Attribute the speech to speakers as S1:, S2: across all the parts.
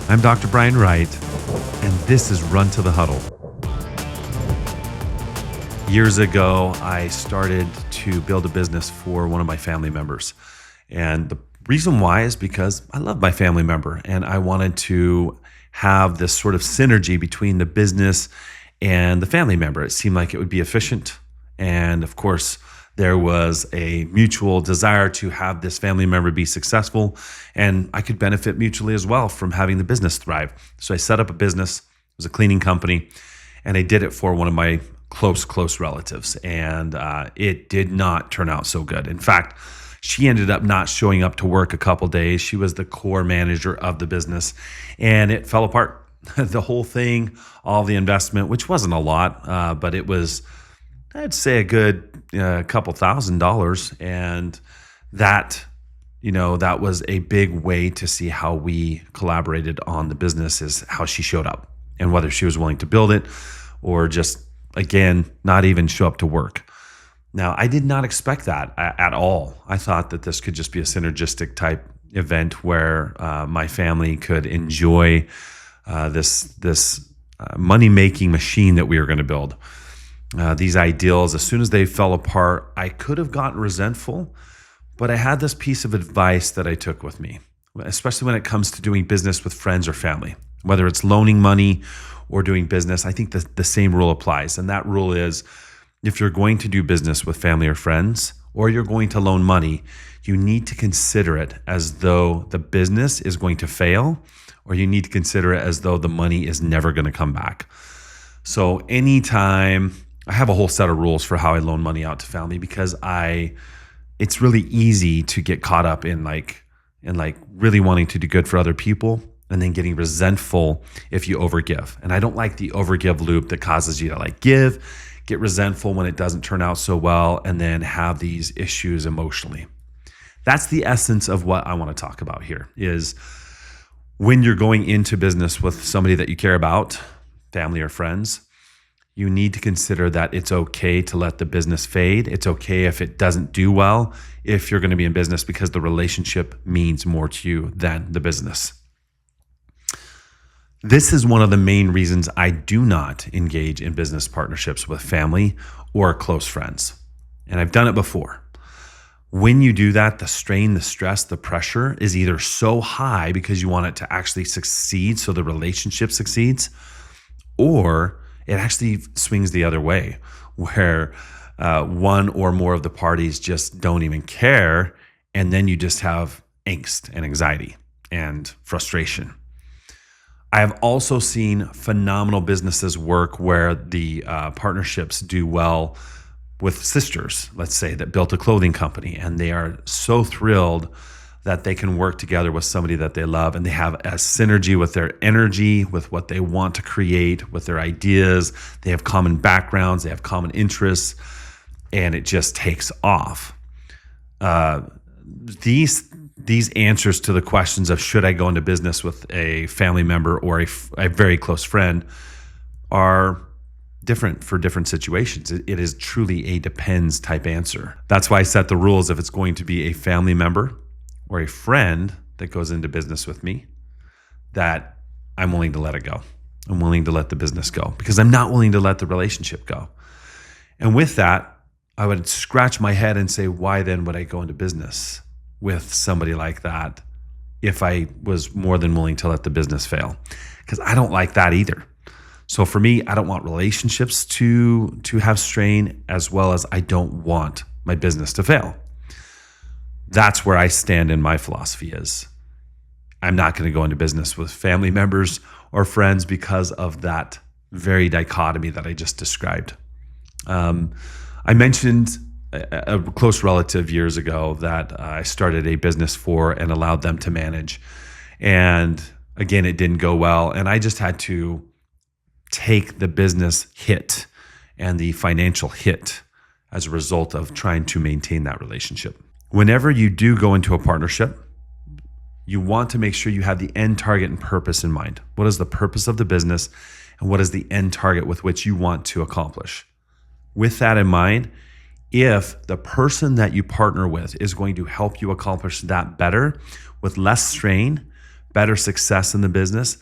S1: I'm Dr. Bryan Wright, and this is Run to the Huddle. Years ago, I started to build a business for one of my family members. And the reason why is because I love my family member, and I wanted to have this sort of synergy between the business and the family member. It seemed like it would be efficient. And of course, there was a mutual desire to have this family member be successful, and I could benefit mutually as well from having the business thrive. So I set up a business. It was a cleaning company, and I did it for one of my close relatives, and it did not turn out so good. In fact, she ended up not showing up to work a couple days. She was the core manager of the business, and it fell apart. The whole thing, all the investment, which wasn't a lot, but it was, I'd say, a good couple $1,000, and that was a big way to see how we collaborated on the business, is how she showed up and whether she was willing to build it or just, again, not even show up to work. Now, I did not expect that at all. I thought that this could just be a synergistic type event where my family could enjoy this money-making machine that we were going to build. These ideals, as soon as they fell apart, I could have gotten resentful, but I had this piece of advice that I took with me, especially when it comes to doing business with friends or family. Whether it's loaning money or doing business, I think the same rule applies. And that rule is, if you're going to do business with family or friends, or you're going to loan money, you need to consider it as though the business is going to fail, or you need to consider it as though the money is never going to come back. So anytime, I have a whole set of rules for how I loan money out to family, because it's really easy to get caught up in really wanting to do good for other people and then getting resentful if you overgive. And I don't like the overgive loop that causes you to get resentful when it doesn't turn out so well, and then have these issues emotionally. That's the essence of what I want to talk about here, is when you're going into business with somebody that you care about, family or friends, you need to consider that it's okay to let the business fade. It's okay if it doesn't do well, if you're going to be in business, because the relationship means more to you than the business. This is one of the main reasons I do not engage in business partnerships with family or close friends. And I've done it before. When you do that, the strain, the stress, the pressure is either so high because you want it to actually succeed, so the relationship succeeds, or it actually swings the other way, where one or more of the parties just don't even care, and then you just have angst and anxiety and frustration. I have also seen phenomenal businesses work where the partnerships do well with sisters, let's say, that built a clothing company, and they are so thrilled that they can work together with somebody that they love, and they have a synergy with their energy, with what they want to create, with their ideas. They have common backgrounds, they have common interests, and it just takes off. These answers to the questions of should I go into business with a family member or a very close friend are different for different situations. It is truly a depends type answer. That's why I set the rules. If it's going to be a family member or a friend that goes into business with me, that I'm willing to let it go. I'm willing to let the business go, because I'm not willing to let the relationship go. And with that, I would scratch my head and say, why then would I go into business with somebody like that if I was more than willing to let the business fail? Because I don't like that either. So for me, I don't want relationships to have strain, as well as I don't want my business to fail. That's where I stand in my philosophy, is I'm not going to go into business with family members or friends because of that very dichotomy that I just described. I mentioned a close relative years ago that I started a business for and allowed them to manage. And again, it didn't go well. And I just had to take the business hit and the financial hit as a result of trying to maintain that relationship. Whenever you do go into a partnership, you want to make sure you have the end target and purpose in mind. What is the purpose of the business, and what is the end target with which you want to accomplish? With that in mind, if the person that you partner with is going to help you accomplish that better with less strain, better success in the business,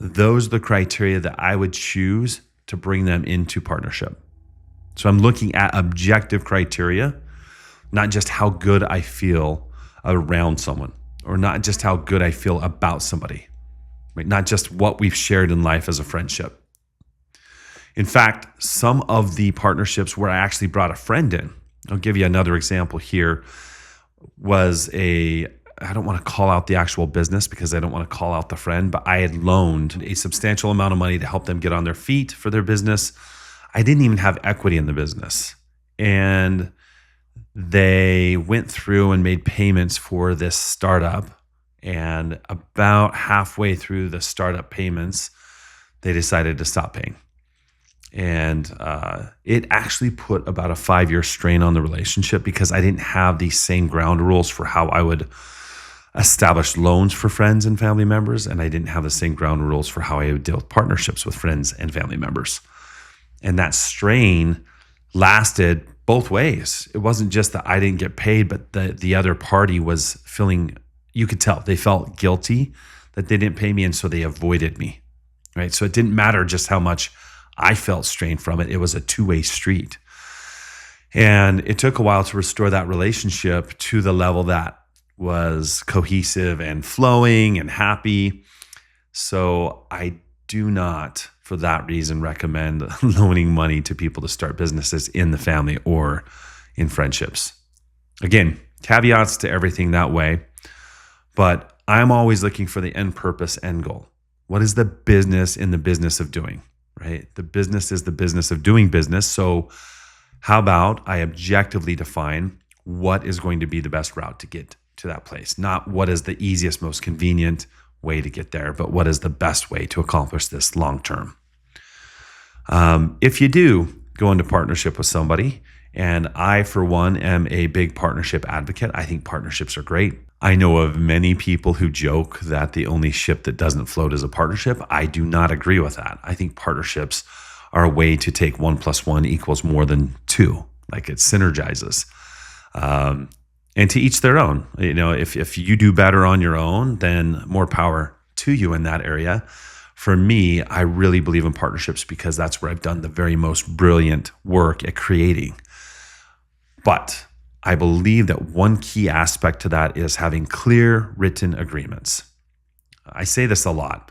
S1: those are the criteria that I would choose to bring them into partnership. So I'm looking at objective criteria, not just how good I feel around someone, or not just how good I feel about somebody, right? Not just what we've shared in life as a friendship. In fact, some of the partnerships where I actually brought a friend in, I'll give you another example here, I don't want to call out the actual business because I don't want to call out the friend, but I had loaned a substantial amount of money to help them get on their feet for their business. I didn't even have equity in the business. And they went through and made payments for this startup. And about halfway through the startup payments, they decided to stop paying. And it actually put about a 5-year strain on the relationship because I didn't have these same ground rules for how I would establish loans for friends and family members. And I didn't have the same ground rules for how I would deal with partnerships with friends and family members. And that strain lasted both ways. It wasn't just that I didn't get paid, but the other party was feeling, you could tell, they felt guilty that they didn't pay me. And so they avoided me, right? So it didn't matter just how much I felt strained from it. It was a two-way street. And it took a while to restore that relationship to the level that was cohesive and flowing and happy. So I do not, for that reason, recommend loaning money to people to start businesses in the family or in friendships. Again, caveats to everything that way, but I'm always looking for the end purpose, end goal. What is the business in the business of doing? Right? The business is the business of doing business. So how about I objectively define what is going to be the best route to get to that place? Not what is the easiest, most convenient way to get there, but what is the best way to accomplish this long term? If you do go into partnership with somebody, and I, for one, am a big partnership advocate. I think partnerships are great. I know of many people who joke that the only ship that doesn't float is a partnership. I do not agree with that. I think partnerships are a way to take 1 + 1 = more than 2. Like it synergizes. And to each their own. You know, if you do better on your own, then more power to you in that area. For me, I really believe in partnerships because that's where I've done the very most brilliant work at creating. But I believe that one key aspect to that is having clear written agreements. I say this a lot.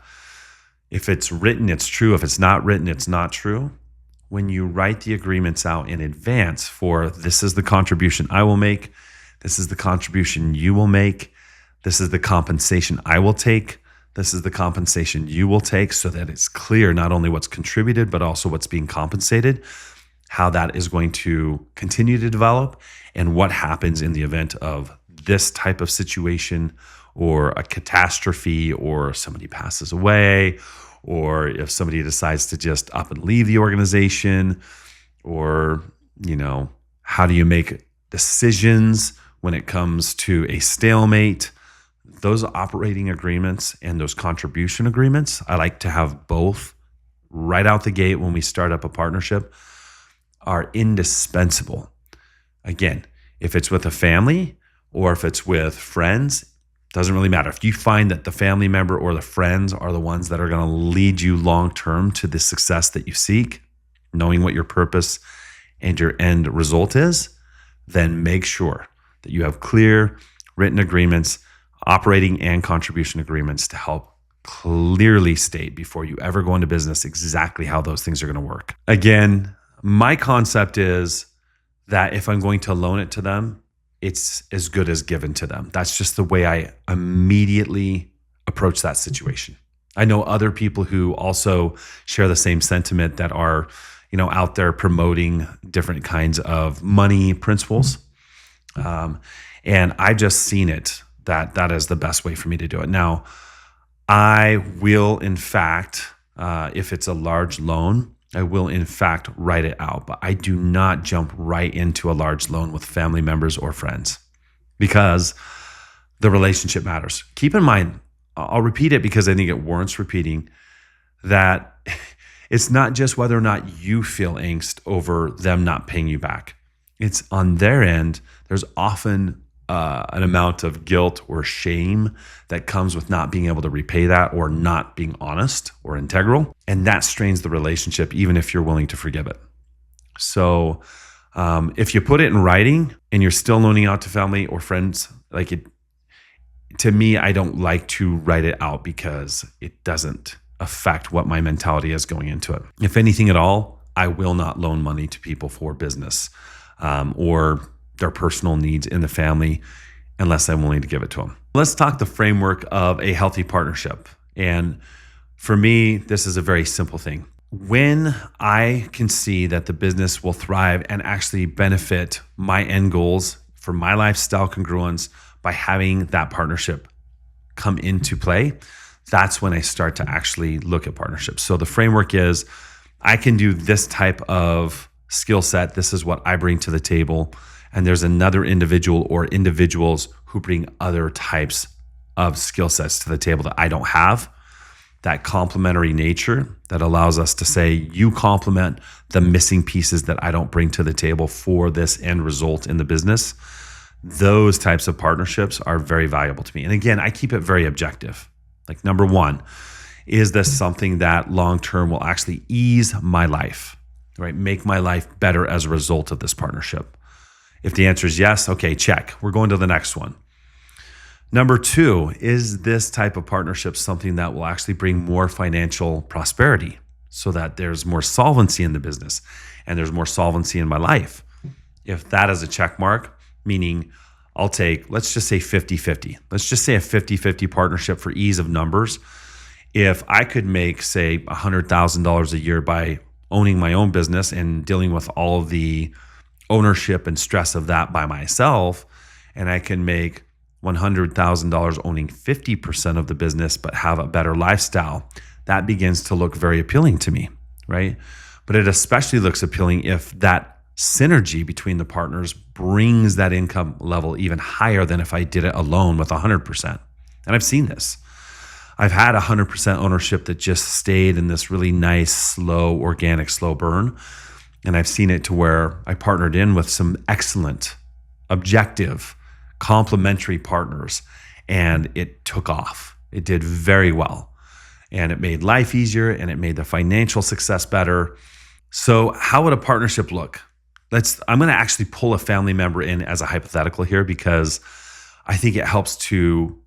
S1: If it's written, it's true. If it's not written, it's not true. When you write the agreements out in advance for this is the contribution I will make, this is the contribution you will make, this is the compensation I will take, this is the compensation you will take, so that it's clear not only what's contributed, but also what's being compensated, how that is going to continue to develop, and what happens in the event of this type of situation or a catastrophe or somebody passes away or if somebody decides to just up and leave the organization or, you know, how do you make decisions when it comes to a stalemate? Those operating agreements and those contribution agreements, I like to have both right out the gate when we start up a partnership, are indispensable. Again, if it's with a family or if it's with friends, doesn't really matter. If you find that the family member or the friends are the ones that are going to lead you long-term to the success that you seek, knowing what your purpose and your end result is, then make sure that you have clear written agreements, operating and contribution agreements to help clearly state before you ever go into business exactly how those things are going to work. Again, my concept is that if I'm going to loan it to them, it's as good as given to them. That's just the way I immediately approach that situation. I know other people who also share the same sentiment that are, you know, out there promoting different kinds of money principles. And I've just seen it that is the best way for me to do it. Now, I will, in fact, if it's a large loan, I will, in fact, write it out, but I do not jump right into a large loan with family members or friends because the relationship matters. Keep in mind, I'll repeat it because I think it warrants repeating, that it's not just whether or not you feel angst over them not paying you back. It's on their end, there's often an amount of guilt or shame that comes with not being able to repay that or not being honest or integral. And that strains the relationship, even if you're willing to forgive it. So if you put it in writing and you're still loaning out to family or friends, to me, I don't like to write it out because it doesn't affect what my mentality is going into it. If anything at all, I will not loan money to people for business or their personal needs in the family unless I'm willing to give it to them. Let's talk the framework of a healthy partnership. And for me, this is a very simple thing. When I can see that the business will thrive and actually benefit my end goals for my lifestyle congruence by having that partnership come into play, that's when I start to actually look at partnerships. So the framework is, I can do this type of skill set. This is what I bring to the table. And there's another individual or individuals who bring other types of skill sets to the table that I don't have. That complementary nature that allows us to say, you complement the missing pieces that I don't bring to the table for this end result in the business. Those types of partnerships are very valuable to me. And again, I keep it very objective. Like, number one, is this something that long-term will actually ease my life, right? Make my life better as a result of this partnership? If the answer is yes, okay, check. We're going to the next one. Number two, is this type of partnership something that will actually bring more financial prosperity so that there's more solvency in the business and there's more solvency in my life? If that is a check mark, meaning I'll take, let's just say 50-50. Let's just say a 50-50 partnership for ease of numbers. If I could make, say, $100,000 a year by owning my own business and dealing with all of the ownership and stress of that by myself, and I can make $100,000 owning 50% of the business but have a better lifestyle, that begins to look very appealing to me, right? But it especially looks appealing if that synergy between the partners brings that income level even higher than if I did it alone with 100%. And I've seen this. I've had 100% ownership that just stayed in this really nice, slow, organic, slow burn. And I've seen it to where I partnered in with some excellent, objective, complementary partners, and it took off. It did very well. And it made life easier and it made the financial success better. So how would a partnership look? I'm going to actually pull a family member in as a hypothetical here because I think it helps to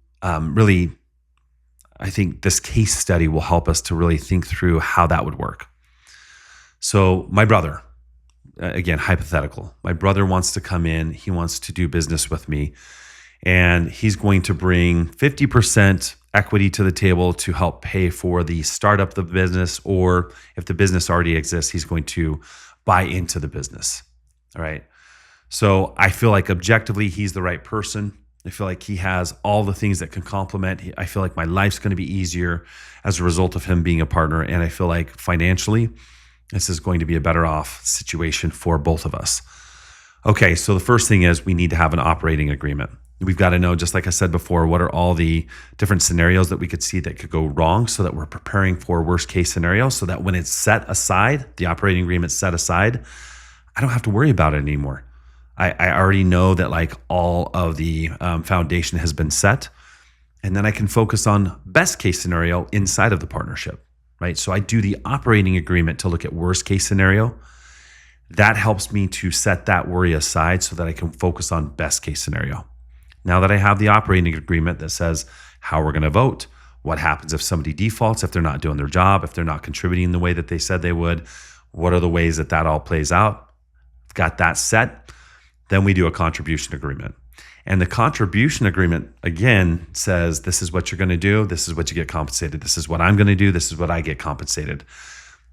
S1: I think this case study will help us to really think through how that would work. So my brother, again, hypothetical. My brother wants to come in. He wants to do business with me. And he's going to bring 50% equity to the table to help pay for the startup of the business. Or if the business already exists, he's going to buy into the business. All right. So I feel like objectively, he's the right person. I feel like he has all the things that can complement. I feel like my life's going to be easier as a result of him being a partner. And I feel like financially, this is going to be a better off situation for both of us. Okay, so the first thing is we need to have an operating agreement. We've got to know, just like I said before, what are all the different scenarios that we could see that could go wrong so that we're preparing for worst case scenarios so that when it's set aside, the operating agreement's set aside, I don't have to worry about it anymore. I already know that like all of the foundation has been set, and then I can focus on best case scenario inside of the partnership, right? So I do the operating agreement to look at worst case scenario. That helps me to set that worry aside so that I can focus on best case scenario. Now that I have the operating agreement that says how we're going to vote, what happens if somebody defaults, if they're not doing their job, if they're not contributing the way that they said they would, what are the ways that that all plays out? Got that set. Then we do a contribution agreement. And the contribution agreement, again, says this is what you're going to do. This is what you get compensated. This is what I'm going to do. This is what I get compensated.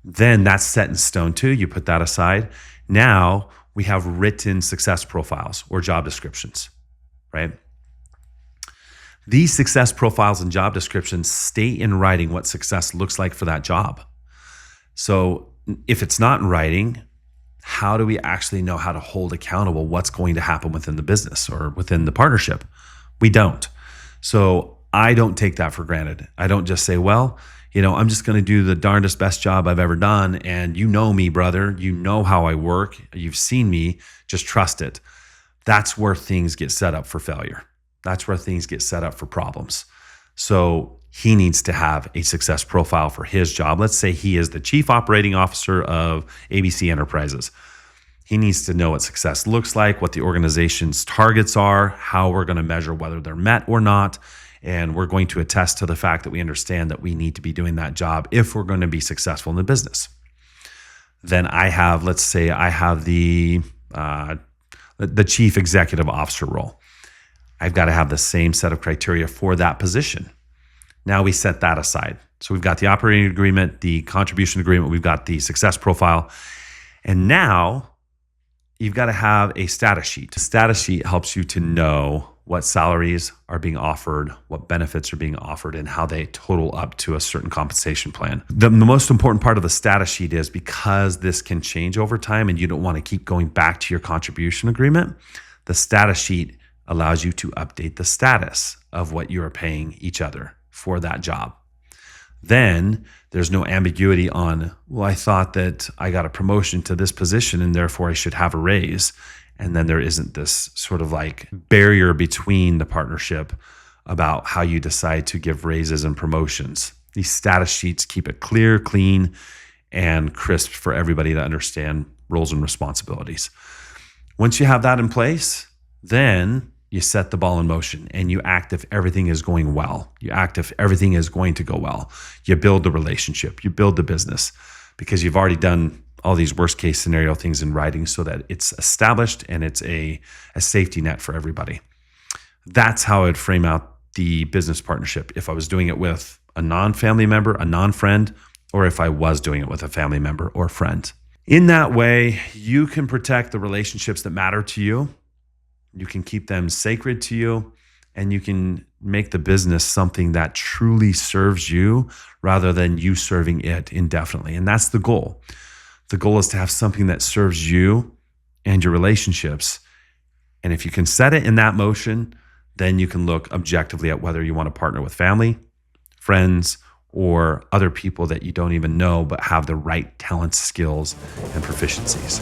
S1: Then that's set in stone too. You put that aside. Now we have written success profiles or job descriptions, right? These success profiles and job descriptions state in writing what success looks like for that job. So if it's not in writing, how do we actually know how to hold accountable what's going to happen within the business or within the partnership? We don't. So I don't take that for granted. I don't just say, well, I'm just going to do the darndest best job I've ever done. And you know me, brother. You know how I work. You've seen me. Just trust it. That's where things get set up for failure. That's where things get set up for problems. So he needs to have a success profile for his job. Let's say he is the chief operating officer of ABC Enterprises. He needs to know what success looks like, what the organization's targets are, how we're going to measure whether they're met or not. And we're going to attest to the fact that we understand that we need to be doing that job if we're going to be successful in the business. Then let's say I have the chief executive officer role. I've got to have the same set of criteria for that position. Now we set that aside. So we've got the operating agreement, the contribution agreement, we've got the success profile. And now you've got to have a status sheet. A status sheet helps you to know what salaries are being offered, what benefits are being offered, and how they total up to a certain compensation plan. The most important part of the status sheet is, because this can change over time and you don't want to keep going back to your contribution agreement, the status sheet allows you to update the status of what you are paying each other for that job. Then there's no ambiguity on, well, I thought that I got a promotion to this position and therefore I should have a raise. And then there isn't this sort of like barrier between the partnership about how you decide to give raises and promotions. These status sheets keep it clear, clean, and crisp for everybody to understand roles and responsibilities. Once you have that in place, then you set the ball in motion and you act if everything is going well. You act if everything is going to go well. You build the relationship, you build the business, because you've already done all these worst case scenario things in writing so that it's established and it's a safety net for everybody. That's how I'd frame out the business partnership if I was doing it with a non-family member, a non-friend, or if I was doing it with a family member or friend. In that way, you can protect the relationships that matter to you. You can keep them sacred to you, and you can make the business something that truly serves you rather than you serving it indefinitely. And that's the goal. The goal is to have something that serves you and your relationships. And if you can set it in that motion, then you can look objectively at whether you want to partner with family, friends, or other people that you don't even know but have the right talents, skills, and proficiencies.